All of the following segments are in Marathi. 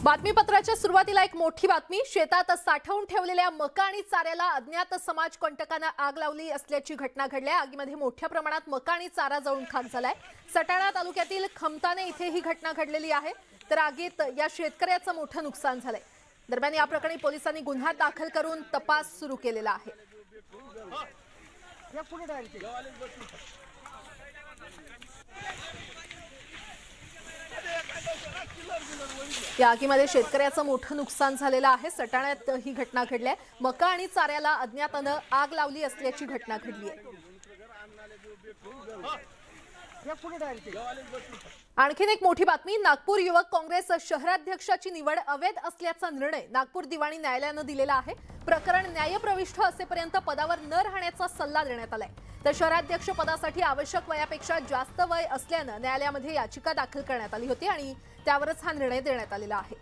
बातमीपत्राच्या सुरुवातीला एक मोठी बातमी। शेतात साठवून ठेवलेल्या मका आणि चाऱ्याला अज्ञात समाजकंटकांना आग लावली असल्याची घटना घडली आहे। आगीमध्ये मोठ्या प्रमाणात मका आणि चारा जळून खाक झालाय। सटाणा तालुक्यातील खमताने इथे ही घटना घडलेली आहे। तर आगीत या शेतकऱ्याचं मोठं नुकसान झालंय। दरम्यान या प्रकरणी पोलिसांनी गुन्हा दाखल करून तपास सुरू केलेला आहे। या आगीमध्ये शेतकऱ्याचं मोठं नुकसान झालेलं आहे। सटाण्यात ही घटना घडली आहे। मका आणि चाऱ्याला अज्ञातानं आग लावली असल्याची घटना घडली आहे। आणखीन एक मोठी बातमी। नागपूर युवक काँग्रेस शहराध्यक्षाची निवड अवैध असल्याचा निर्णय नागपूर दिवाणी न्यायालयानं दिलेला आहे। प्रकरण न्यायप्रविष्ठ असेपर्यंत पदावर न राहण्याचा सल्ला देण्यात आलाय। तर शहराध्यक्ष पदासाठी आवश्यक वयापेक्षा जास्त वय असल्यानं न्यायालयामध्ये याचिका दाखल करण्यात आली होती आणि त्यावरच हा निर्णय देण्यात आलेला आहे।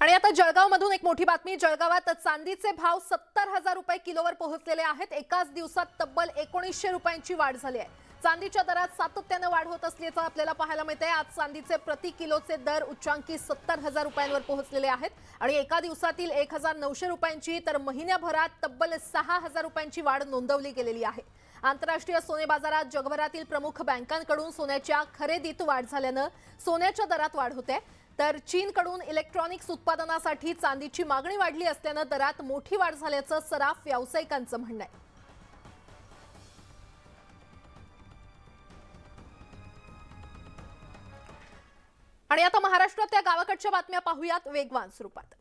आणि आता जळगावमधून एक मोठी बातमी। जळगावात चांदीचे भाव 70,000 रुपये किलोवर पोहोचलेले आहेत। एकाच दिवसात तब्बल 1900 रुपयांची वाढ झाली आहे। चांदीच्या दरात सातत्याने वाढ होत असल्याचं आपल्याला पाहायला मिळते। आज चांदीचे प्रति किलोचे दर उच्चांकी 70,000 रुपयांवर पोहोचलेले आहेत आणि एका दिवसातील 1900 रुपयांची तर महिन्याभरात तब्बल 6,000 रुपयांची वाढ नोंदवली गेलेली आहे। आंतरराष्ट्रीय सोने बाजारात जगभरातील प्रमुख बँकांकडून सोन्याच्या खरेदीत वाढ झाल्यानं सोन्याच्या दरात वाढ होते। तर चीनकडून इलेक्ट्रॉनिक्स उत्पादनासाठी चांदीची मागणी वाढली असल्यानं दरात मोठी वाढ झाल्याचं सराफ व्यावसायिकांचं म्हणणं आहे। आणि आता महाराष्ट्रातल्या गावाकडच्या बातम्या पाहूयात वेगवान स्वरूपात।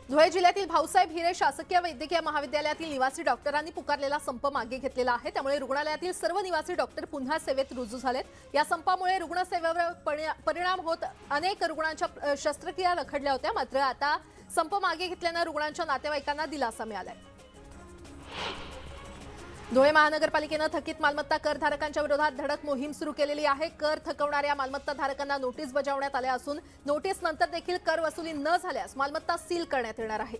धुळे जिल्ह्यातील भाऊसाहेब हिरे शासकीय वैद्यकीय महाविद्यालयातील निवासी डॉक्टरांनी पुकारलेला संप मागे घेतलेला आहे। त्यामुळे रुग्णालयातील सर्व निवासी डॉक्टर पुन्हा सेवेत रुजू झालेत। या संपामुळे रुग्णसेवेवर परिणाम होत अनेक रुग्णांच्या शस्त्रक्रिया रखडल्या होत्या। मात्र आता संप मागे घेतल्यानं रुग्णांच्या नातेवाईकांना दिलासा मिळालाय। धुळे महानगरपालिकेनं थकीत मालमत्ता करधारकांच्या विरोधात धडक मोहीम सुरू केलेली आहे। कर थकवणाऱ्या मालमत्ताधारकांना नोटीस बजावण्यात आल्या असून नोटीस नंतर देखील कर वसुली न झाल्यास मालमत्ता सील करण्यात येणार आहे।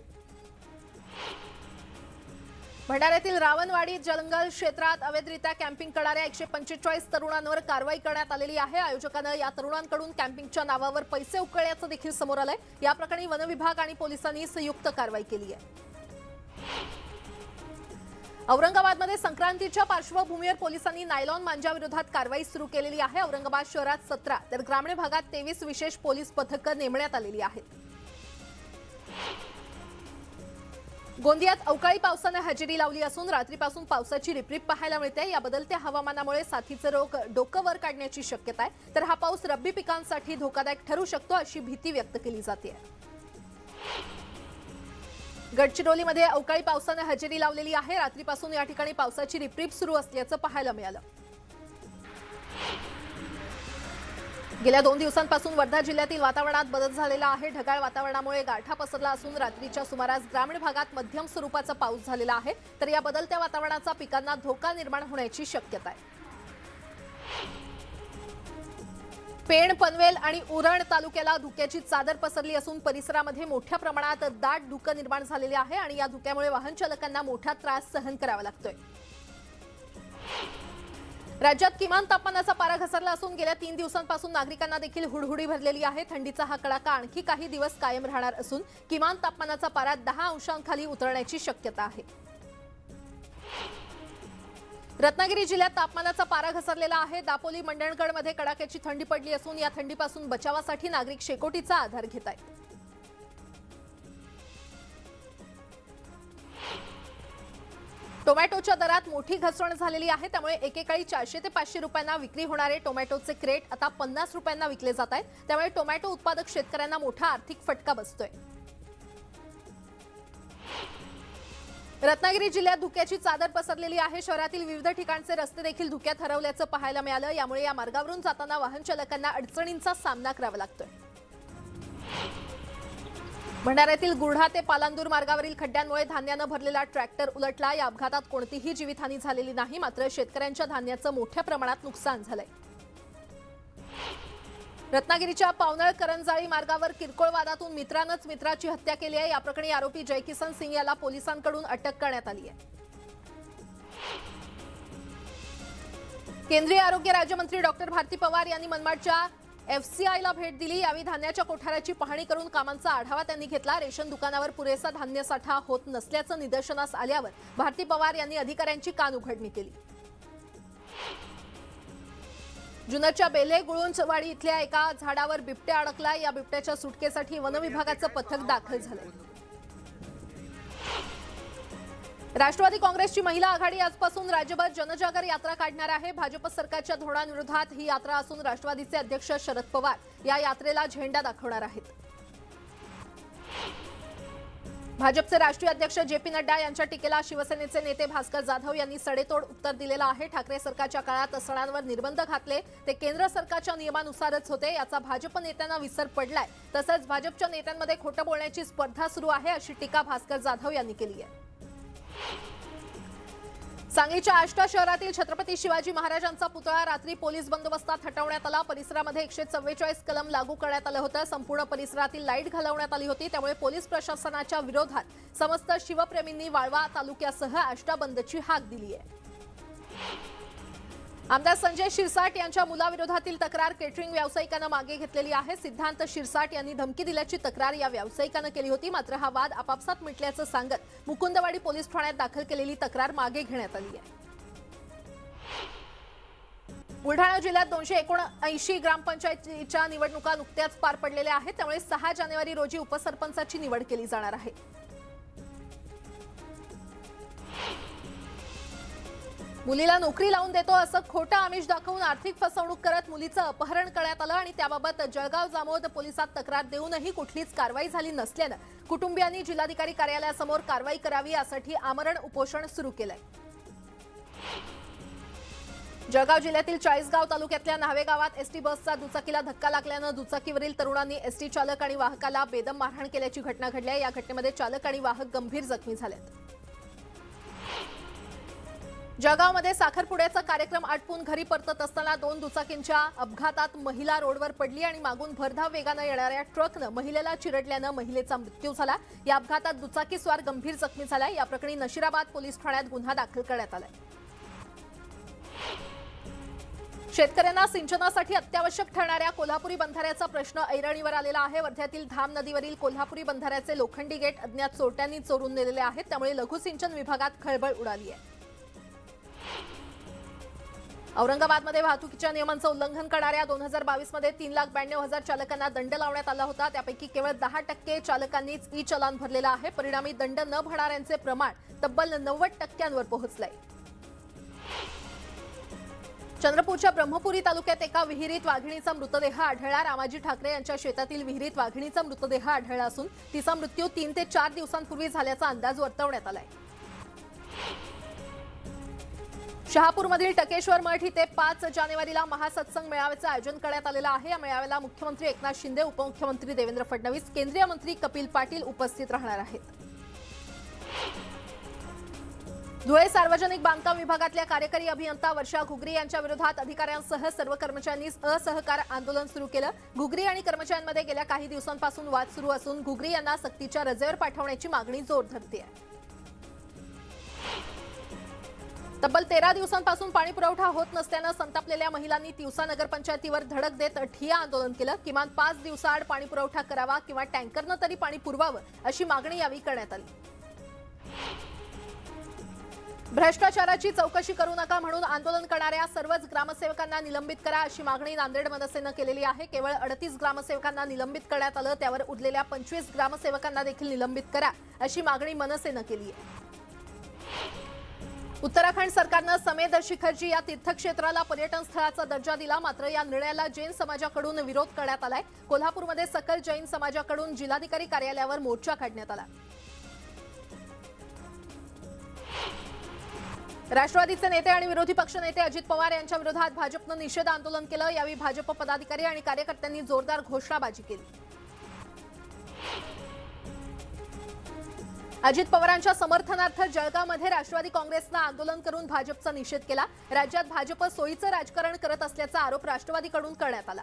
भंडाऱ्यातील रावणवाडी जंगल क्षेत्रात अवैधरित्या कॅम्पिंग करणाऱ्या 145 तरुणांवर कारवाई करण्यात आलेली आहे। आयोजकांना या तरुणांकडून कॅम्पिंगच्या नावावर पैसे उकळल्याचं देखील समोर आलंय। या प्रकरणी वन विभाग आणि पोलिसांनी संयुक्त कारवाई केली आहे। औरंगाबादमध्ये संक्रांतीच्या पार्श्वभूमीवर पोलिसांनी नायलॉन मांजाविरोधात कारवाई सुरू केलेली आहे। औरंगाबाद शहरात 17 तर ग्रामीण भागात 23 विशेष पोलीस पथकं नेमण्यात आलेली आहेत। गोंदियात अवकाळी पावसाने हजेरी लावली असून रात्रीपासून पावसाची रिपरिप पाहायला मिळते। या बदलत्या हवामानामुळे साथीचे रोग डोकं वर काढण्याची शक्यता आहे। तर हा पाऊस रब्बी पिकांसाठी धोकादायक ठरू शकतो अशी भीती व्यक्त केली जाते। गडचिरोलीमध्ये अवकाळी पावसाने हजेरी लावलेली आहे। रात्रीपासून या ठिकाणी पावसाची रिपरिप सुरू असल्याचं पाहायला मिळालं। गेल्या 2 दिवसांपासून वर्धा जिल्ह्यातील वातावरणात बदल झालेला आहे। ढगाळ वातावरणामुळे गारठा पसरला असून रात्रीच्या सुमारास ग्रामीण भागात मध्यम स्वरूपाचा पाऊस झालेला आहे। तर या बदलत्या वातावरणाचा पिकांना धोका निर्माण होण्याची शक्यता आहे। पेण, पनवेल आणि उरण तालुक्याला धुक्याची चादर पसरली असून परिसरामध्ये मोठ्या प्रमाणात दाट धुकं निर्माण झालेले आहे आणि या धुक्यामुळे वाहन चालकांना मोठा त्रास सहन करावा लागतोय। राज्यात किमान तापमानाचा पारा घसरला असून गेल्या 3 दिवसांपासून नागरिकांना देखील हुडहुडी भरलेली आहे। थंडीचा हा कडाका आणखी काही दिवस कायम राहणार असून किमान तापमानाचा पारा 10 अंशांखाली उतरण्याची शक्यता आहे। रत्नागिरी जिल्ह्यात तापमानाचा पारा घसरलेला आहे। दापोली, मंडणगडमध्ये कडाक्याची थंडी पडली असून या थंडीपासून बचावासाठी नागरिक शेकोटीचा आधार घेत आहेत। टोमॅटोच्या दरात मोठी घसरण झालेली आहे। त्यामुळे एकेकाळी 400 ते 500 रुपयांना विक्री होणारे टोमॅटोचे क्रेट आता 50 रुपयांना विकले जात आहेत। त्यामुळे टोमॅटो उत्पादक शेतकऱ्यांना मोठा आर्थिक फटका बसतोय। रत्नागिरी जिल्ह्यात धुक्याची चादर पसरलेली आहे। शहरातील विविध ठिकाणचे रस्ते देखील धुक्यात हरवल्याचं पाहायला मिळालं। यामुळे या मार्गावरून जाताना वाहन चालकांना अडचणींचा सामना करावा लागतोय। भंडाऱ्यातील गुर्ढा ते पालांदूर मार्गावरील खड्ड्यांमुळे धान्यानं भरलेला ट्रॅक्टर उलटला। या अपघातात कोणतीही जीवितहानी झालेली नाही। मात्र शेतकऱ्यांच्या धान्याचं मोठ्या प्रमाणात नुकसान झालंय। रत्नागिरीच्या पावनळ करंजाळी मार्गावर किरकोळ वादातून मित्रानंच मित्राची हत्या केली आहे। या प्रकरणी आरोपी जयकिसन सिंग याला पोलिसांकडून अटक करण्यात आली आहे। केंद्रीय आरोग्य राज्यमंत्री डॉक्टर भारती पवार यांनी मनमाडच्या एफसीआयला भेट दिली। यावेळी धान्याच्या कोठाराची पाहणी करून कामांचा आढावा त्यांनी घेतला। रेशन दुकानावर पुरेसा धान्य साठा होत नसल्याचं निदर्शनास आल्यावर भारती पवार यांनी अधिकाऱ्यांची कानउघडणी केली। जुन्नरच्या बेले गुळुंचवाडी इथल्या एका झाडावर बिबट्या अडकला। या बिबट्याच्या सुटकेसाठी वन विभागाचं पथक दाखल झालंय। राष्ट्रवादी काँग्रेसची महिला आघाडी आजपासून राज्यभर जनजागर यात्रा काढणार आहे। भाजप सरकारच्या धोरणांविरोधात ही यात्रा असून राष्ट्रवादीचे अध्यक्ष शरद पवार या यात्रेला झेंडा दाखवणार आहेत। भाजपचे राष्ट्रीय अध्यक्ष जे.पी. नड्डा यांच्या टीकेला शिवसेनेचे नेते भास्कर जाधव यांनी सडेतोड उत्तर दिलेलं आहे। ठाकरे सरकारच्या काळात सणांवर निर्बंध घातले ते केंद्र सरकारच्या नियमानुसारच होते, याचा भाजप नेत्यांना विसर पडलाय। तसंच भाजपच्या नेत्यांमध्ये खोटं बोलण्याची स्पर्धा सुरू आहे, अशी टीका भास्कर जाधव यांनी केली आहे। सांगलीच्या आष्टा शहरातील छत्रपती शिवाजी महाराजांचा पुतळा रात्री पोलीस बंदोबस्तात हटवण्यात आला। परिसरामध्ये 144 कलम लागू करण्यात आलं होतं। संपूर्ण परिसरातील लाईट घालवण्यात आली होती, त्यामुळे पोलीस प्रशासनाच्या विरोधात समस्त शिवप्रेमींनी वाळवा तालुक्यासह आष्टा बंदची हाक दिली आहे। आमदार संजय शिरसाट यांच्या मुलाविरोधातील तक्रार केटरिंग व्यावसायिकानं मागे घेतलेली आहे। सिद्धांत शिरसाट यांनी धमकी दिल्याची तक्रार या व्यावसायिकानं केली होती, मात्र हा वाद आपापसात मिटल्याचं सांगत मुकुंदवाडी पोलीस ठाण्यात दाखल केलेली तक्रार मागे घेण्यात आली आहे। बुलढाणा जिल्ह्यात 279 ग्रामपंचायतीच्या निवडणुका नुकत्याच पार पडलेल्या आहेत, त्यामुळे 6 जानेवारी रोजी उपसरपंचाची निवड केली जाणार आहे। मुलीला नोकरी लावून देतो असं खोटं आमिष दाखवून आर्थिक फसवणूक करत मुलीचं अपहरण करण्यात आलं आणि त्याबाबत जळगाव जामोद पोलिसात तक्रार देऊनही कुठलीच कारवाई झाली नसल्यानं कुटुंबियांनी जिल्हाधिकारी कार्यालयासमोर कारवाई करावी यासाठी आमरण उपोषण सुरू केलंय। जळगाव जिल्ह्यातील चाळीसगाव तालुक्यातल्या न्हावे गावात एसटी बसचा दुचाकीला धक्का लागल्यानं दुचाकीवरील तरुणांनी एसटी चालक आणि वाहकाला बेदम मारहाण केल्याची घटना घडली आहे। या घटनेमध्ये चालक आणि वाहक गंभीर जखमी झालेत। जळगावमध्ये साखरपुड्याचा कार्यक्रम आटपून घरी परतत असताना 2 दुचाकींच्या अपघातात महिला रोडवर पडली आणि मागून भरधाव वेगानं येणाऱ्या ट्रकनं महिलेला चिरडल्यानं महिलेचा मृत्यू झाला। या अपघातात दुचाकीस्वार गंभीर जखमी झाला। या प्रकरणी नशिराबाद पोलीस ठाण्यात गुन्हा दाखल करण्यात आलाय। शेतकऱ्यांना सिंचनासाठी अत्यावश्यक ठरणाऱ्या कोल्हापुरी बंधाऱ्याचा प्रश्न ऐरणीवर आलेला आहे। वर्ध्यातील धाम नदीवरील कोल्हापुरी बंधाऱ्याचे लोखंडी गेट अज्ञात चोरट्यांनी चोरून नेलेले आहेत, त्यामुळे लघुसिंचन विभागात खळबळ उडाली आहे। औरंगाबादमध्ये वाहतुकीच्या नियमांचं उल्लंघन करणाऱ्या 2022 मध्ये 3,92,000 चालकांना दंड लावण्यात आला होता। त्यापैकी केवळ 10% चालकांनीच ई चलान भरलेलं आहे। परिणामी दंड न भरणाऱ्यांचे प्रमाण तब्बल 90% पोहोचलंय। चंद्रपूरच्या ब्रह्मपुरी तालुक्यात एका विहिरीत वाघिणीचा मृतदेह आढळला। रामाजी ठाकरे यांच्या शेतातील विहिरीत वाघिणीचा मृतदेह आढळला असून तिचा मृत्यू 3 ते 4 दिवसांपूर्वी झाल्याचा अंदाज वर्तवण्यात आलाय। शहापूरमधील टकेश्वर मठ इथे 5 जानेवारीला महासत्संग मेळाव्याचं आयोजन करण्यात आलेलं आहे। या मेळाव्याला मुख्यमंत्री एकनाथ शिंदे, उपमुख्यमंत्री देवेंद्र फडणवीस, केंद्रीय मंत्री कपिल पाटील उपस्थित राहणार आहेत। धुळे सार्वजनिक बांधकाम विभागातल्या कार्यकारी अभियंता वर्षा घुगरी यांच्या विरोधात अधिकाऱ्यांसह सर्व कर्मचाऱ्यांनी असहकार आंदोलन सुरू केलं। घुगरी आणि कर्मचाऱ्यांमध्ये गेल्या काही दिवसांपासून वाद सुरू असून घुगरी यांना सक्तीच्या रजेवर पाठवण्याची मागणी जोर धरते आहे। तब्बल 13 दिवसांपासून पाणी पुरवठा होत नसल्यानं संतापलेल्या महिलांनी तिवसा नगरपंचायतीवर धडक देत ठिय्या आंदोलन केलं। किमान 5 दिवसाआड पाणी पुरवठा करावा किंवा टँकरनं तरी पाणी पुरवावं अशी मागणी यावेळी करण्यात आली। भ्रष्टाचाराची चौकशी करू नका म्हणून आंदोलन करणाऱ्या सर्वच ग्रामसेवकांना निलंबित करा अशी मागणी नांदेड मनसेनं केलेली आहे। केवळ 38 ग्रामसेवकांना निलंबित करण्यात आलं, त्यावर उरलेल्या 25 ग्रामसेवकांना देखील निलंबित करा अशी मागणी मनसेनं केली आहे। उत्तराखंड सरकारनं समेद शिखरजी या तीर्थक्षेत्राला पर्यटन स्थळाचा दर्जा दिला, मात्र या निर्णयाला जैन समाजाकडून विरोध करण्यात आलाय। कोल्हापूरमध्ये सकल जैन समाजाकडून जिल्हाधिकारी कार्यालयावर मोर्चा काढण्यात आला। राष्ट्रवादीचे नेते आणि विरोधी पक्षनेते अजित पवार यांच्या विरोधात भाजपनं निषेध आंदोलन केलं। यावेळी भाजप पदाधिकारी आणि कार्यकर्त्यांनी जोरदार घोषणाबाजी केली। अजित पवारांच्या समर्थनार्थ जळगावमध्ये राष्ट्रवादी काँग्रेसनं आंदोलन करून भाजपचा निषेध केला। राज्यात भाजप सोयीचं राजकारण करत असल्याचा आरोप राष्ट्रवादीकडून करण्यात आला।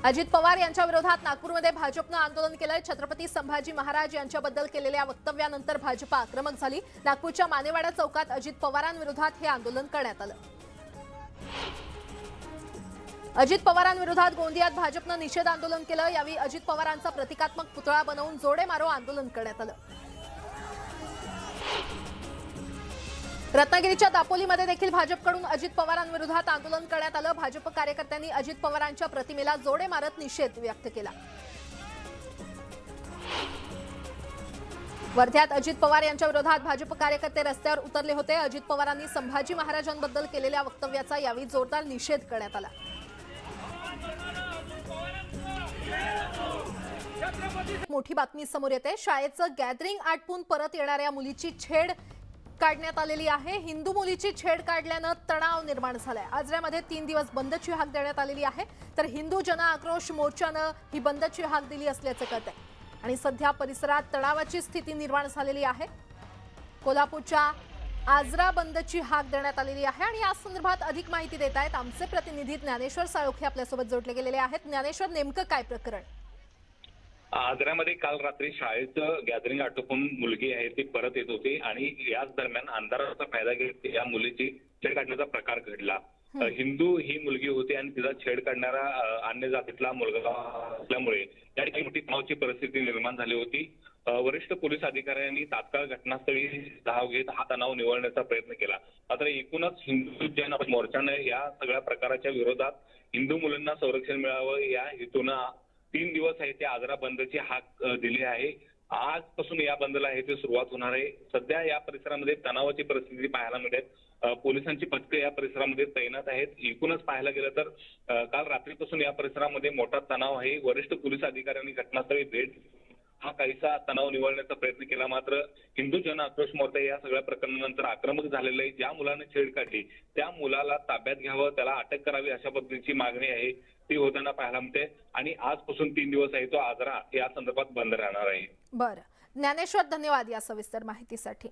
अजित पवार यांच्या विरोधात नागपूरमध्ये भाजपनं आंदोलन केलंय। छत्रपती संभाजी महाराज यांच्याबद्दल केलेल्या वक्तव्यानंतर भाजप आक्रमक झाली। नागपूरच्या मानेवाडा चौकात अजित पवारांविरोधात हे आंदोलन करण्यात आलं। अजित पवारांविरोधात गोंदियात भाजपनं निषेध आंदोलन केलं। यावेळी अजित पवारांचा प्रतिकात्मक पुतळा बनवून जोडे मारो आंदोलन करण्यात आलं। रत्नागिरीच्या दापोलीमध्ये देखील भाजपकडून अजित पवारांविरोधात आंदोलन करण्यात आलं। भाजप कार्यकर्त्यांनी अजित पवारांच्या प्रतिमेला जोडे मारत निषेध व्यक्त केला। वर्ध्यात अजित पवार यांच्या विरोधात भाजप कार्यकर्ते रस्त्यावर उतरले होते। अजित पवारांनी संभाजी महाराजांबद्दल केलेल्या वक्तव्याचा यावेळी जोरदार निषेध करण्यात आला। मोठी बातमी समोर येते। शाळेचं गॅदरिंग आटपून परत येणाऱ्या मुलीची छेड काढण्यात आलेली आहे। हिंदू मुलीची छेड काढल्यानं तणाव निर्माण झालाय। आजऱ्यामध्ये 3 दिवस बंदची हाक देण्यात आलेली आहे, तर हिंदू जन आक्रोश मोर्चानं ही बंदची हाक दिली असल्याचं कळतंय आणि सध्या परिसरात तणावाची स्थिती निर्माण झालेली आहे। कोल्हापूरच्या आजरा बंदची हाक देण्यात आलेली आहे आणि या संदर्भात अधिक माहिती देत आहेत आमचे प्रतिनिधी ज्ञानेश्वर साळोखे आपल्यासोबत जोडले गेलेले आहेत। ज्ञानेश्वर, नेमकं काय प्रकरण? आजऱ्यामध्ये काल रात्री शाळेचं गॅदरिंग आटोपून मुलगी आहे ती परत येत होती आणि याच दरम्यान अंधाराचा फायदा घेत या मुलीची छेड काढण्याचा प्रकार घडला। हिंदू ही मुलगी होती आणि तिचा छेड काढणारा अन्य जातीतला मुलगा असल्यामुळे या ठिकाणी मोठी तणावाची परिस्थिती निर्माण झाली होती। वरिष्ठ पोलीस अधिकाऱ्यांनी तात्काळ घटनास्थळी धाव घेत हा तणाव निवळण्याचा प्रयत्न केला। मात्र एकूणच हिंदू जन मोर्चाने या सगळ्या प्रकाराच्या विरोधात हिंदू मुलांना संरक्षण मिळावं या हेतूनं 3 दिवस आहे ते आजरा बंदची हाक दिली आहे। आजपासून या बंदला आहे ते सुरुवात होणार आहे। सध्या या परिसरामध्ये तणावाची परिस्थिती पाहायला मिळते। पोलिसांची पथकं या परिसरामध्ये तैनात आहेत। एकूणच पाहायला गेलं तर काल रात्रीपासून या परिसरामध्ये मोठा तणाव आहे। वरिष्ठ पोलीस अधिकाऱ्यांनी घटनास्थळी भेट हा काहीसा तणाव निवळण्याचा प्रयत्न केला, मात्र हिंदू जन आक्रोश मोर्चा या सगळ्या प्रकरणानंतर आक्रमक झालेलं आहे। ज्या मुलाने छेड काढली त्या मुलाला ताब्यात घ्यावं, त्याला अटक करावी अशा पद्धतीची मागणी आहे ती होताना पाहायला मिळते आणि आजपासून 3 दिवस आहे तो आजरा या संदर्भात बंद राहणार आहे। बरं, ज्ञानेश्वर, धन्यवाद या सविस्तर माहितीसाठी।